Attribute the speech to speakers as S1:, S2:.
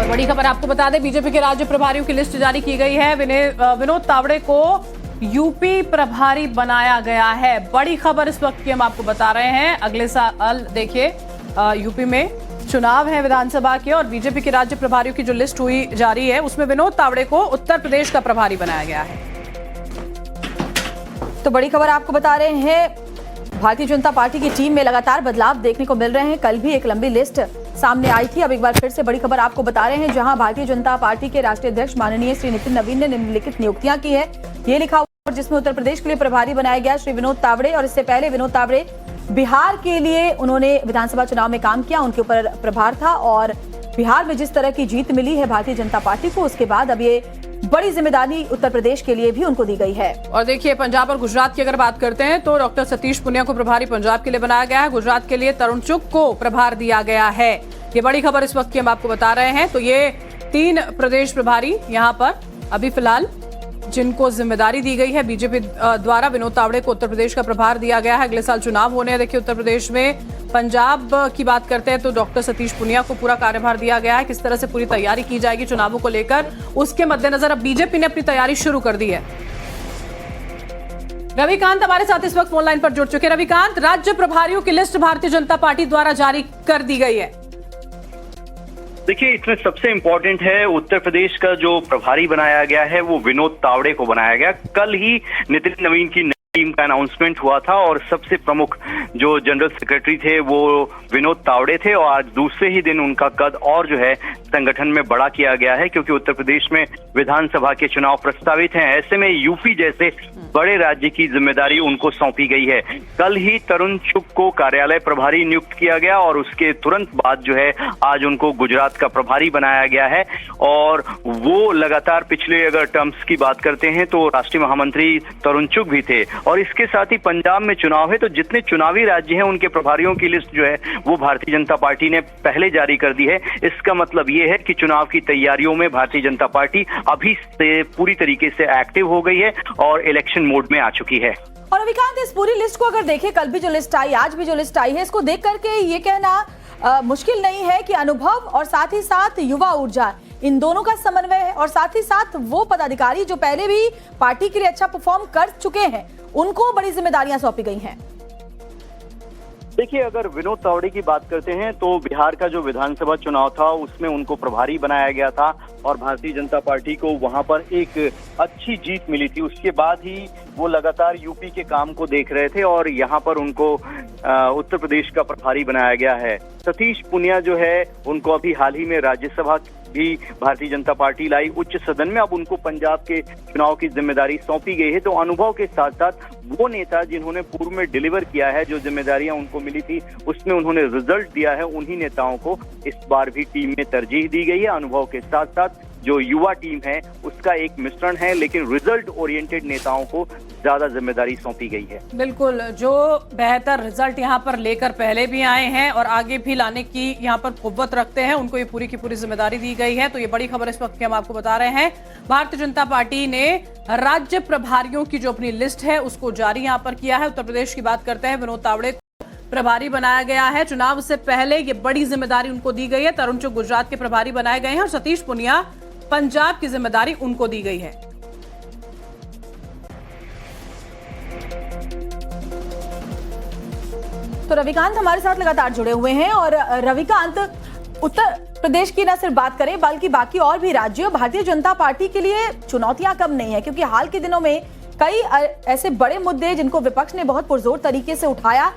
S1: बड़ी खबर आपको बता दें, बीजेपी के राज्य प्रभारियों की लिस्ट जारी की गई है। विनोद तावड़े को यूपी प्रभारी बनाया गया है। बड़ी खबर इस वक्त की हम आपको बता रहे हैं। अगले साल देखिए यूपी में चुनाव है विधानसभा के, और बीजेपी के राज्य प्रभारियों की जो लिस्ट हुई जारी है उसमें विनोद तावड़े को उत्तर प्रदेश का प्रभारी बनाया गया है।
S2: तो बड़ी खबर आपको बता रहे हैं, भारतीय जनता पार्टी की टीम में लगातार बदलाव देखने को मिल रहे हैं। कल भी एक लंबी लिस्ट सामने आई थी। अब एक बार फिर से बड़ी खबर आपको बता रहे हैं, जहां भारतीय जनता पार्टी के राष्ट्रीय अध्यक्ष माननीय श्री नितिन नवीन ने निम्नलिखित नियुक्तियां की है। ये लिखा हुआ जिसमें उत्तर प्रदेश के लिए प्रभारी बनाया गया श्री विनोद तावड़े, और इससे पहले विनोद तावड़े बिहार के लिए उन्होंने विधानसभा चुनाव में काम किया, उनके ऊपर प्रभार था। और बिहार में जिस तरह की जीत मिली है भारतीय जनता पार्टी को, उसके बाद अब ये बड़ी जिम्मेदारी उत्तर प्रदेश के लिए भी उनको दी गई है।
S1: और देखिए पंजाब और गुजरात की अगर बात करते हैं तो डॉक्टर सतीश पुनिया को प्रभारी पंजाब के लिए बनाया गया है। गुजरात के लिए तरुण चुग को प्रभार दिया गया है। ये बड़ी खबर इस वक्त की हम आपको बता रहे हैं। तो ये 3 प्रदेश प्रभारी यहाँ पर अभी फिलहाल जिनको जिम्मेदारी दी गई है बीजेपी द्वारा। विनोद तावड़े को उत्तर प्रदेश का प्रभार दिया गया है। अगले साल चुनाव होने हैं देखिए उत्तर प्रदेश में। पंजाब की बात करते हैं तो डॉक्टर सतीश पुनिया को पूरा कार्यभार दिया गया है। किस तरह से पूरी तैयारी की जाएगी चुनावों को लेकर, उसके मद्देनजर अब बीजेपी ने अपनी तैयारी शुरू कर दी है। रविकांत हमारे साथ इस वक्त फोन लाइन पर जुड़ चुके हैं। रविकांत, राज्य प्रभारियों की लिस्ट भारतीय जनता पार्टी द्वारा जारी कर दी गई है।
S3: देखिए, इसमें सबसे इम्पोर्टेंट है उत्तर प्रदेश का जो प्रभारी बनाया गया है वो विनोद तावड़े को बनाया गया। कल ही नितिन नवीन की टीम का अनाउंसमेंट हुआ था और सबसे प्रमुख जो जनरल सेक्रेटरी थे वो विनोद तावड़े थे, और आज दूसरे ही दिन उनका कद और जो है संगठन में बड़ा किया गया है, क्योंकि उत्तर प्रदेश में विधानसभा के चुनाव प्रस्तावित हैं। ऐसे में यूपी जैसे बड़े राज्य की जिम्मेदारी उनको सौंपी गई है। कल ही तरुण चुग को कार्यालय प्रभारी नियुक्त किया गया और उसके तुरंत बाद जो है आज उनको गुजरात का प्रभारी बनाया गया है। और वो लगातार पिछले अगर टर्म्स की बात करते हैं तो राष्ट्रीय महामंत्री तरुण चुग भी थे, और इसके साथ ही पंजाब में चुनाव है तो जितने चुनावी राज्य हैं उनके प्रभारियों की लिस्ट जो है वो भारतीय जनता पार्टी ने पहले जारी कर दी है। इसका मतलब ये है कि चुनाव की तैयारियों में भारतीय जनता पार्टी अभी से पूरी तरीके से एक्टिव हो गई है और इलेक्शन मोड में आ चुकी है।
S2: और रविकांत, इस पूरी लिस्ट को अगर देखें, कल भी जो लिस्ट आई, आज भी जो लिस्ट आई है, इसको देख करके ये कहना मुश्किल नहीं है कि अनुभव और साथ ही साथ युवा ऊर्जा, इन दोनों का समन्वय है, और साथ ही साथ वो पदाधिकारी जो पहले भी पार्टी के लिए अच्छा परफॉर्म कर चुके हैं उनको बड़ी जिम्मेदारियां सौंपी गई हैं।
S3: देखिए, अगर विनोद तावड़े की बात करते हैं तो बिहार का जो विधानसभा चुनाव था उसमें उनको प्रभारी बनाया गया था और भारतीय जनता पार्टी को वहां पर एक अच्छी जीत मिली थी। उसके बाद ही वो लगातार यूपी के काम को देख रहे थे और यहाँ पर उनको उत्तर प्रदेश का प्रभारी बनाया गया है। सतीश पुनिया जो है उनको अभी हाल ही में राज्यसभा भी भारतीय जनता पार्टी लाई उच्च सदन में। अब उनको पंजाब के चुनाव की जिम्मेदारी सौंपी गई है। तो अनुभव के साथ साथ वो नेता जिन्होंने पूर्व में डिलीवर किया है, जो जिम्मेदारियां उनको मिली थी उसमें उन्होंने रिजल्ट दिया है, उन्हीं नेताओं को इस बार भी टीम में तरजीह दी गई है। अनुभव के साथ साथ जो युवा टीम है उसका एक मिश्रण है, लेकिन रिजल्ट ओरिएंटेड नेताओं को ज्यादा जिम्मेदारी सौंपी गई है।
S1: बिल्कुल, जो बेहतर रिजल्ट यहाँ पर लेकर पहले भी आए हैं और आगे भी लाने की यहाँ पर कुव्वत रखते हैं, उनको ये पूरी की पूरी जिम्मेदारी दी गई है। तो ये बड़ी खबर इस वक्त की हम आपको बता रहे हैं। भारतीय जनता पार्टी ने राज्य प्रभारियों की जो अपनी लिस्ट है उसको जारी यहाँ पर किया है। उत्तर प्रदेश की बात करते हैं, विनोद तावड़े को प्रभारी बनाया गया है। चुनाव से पहले ये बड़ी जिम्मेदारी उनको दी गई है। तरुण चुग गुजरात के प्रभारी बनाए गए हैं और सतीश पुनिया पंजाब की जिम्मेदारी उनको दी गई है।
S2: तो रविकांत हमारे साथ लगातार जुड़े हुए हैं। और रविकांत, उत्तर प्रदेश की न सिर्फ बात करें बल्कि बाकी और भी राज्यों, भारतीय जनता पार्टी के लिए चुनौतियां कम नहीं है, क्योंकि हाल के दिनों में कई ऐसे बड़े मुद्दे जिनको विपक्ष ने बहुत पुरजोर तरीके से उठाया,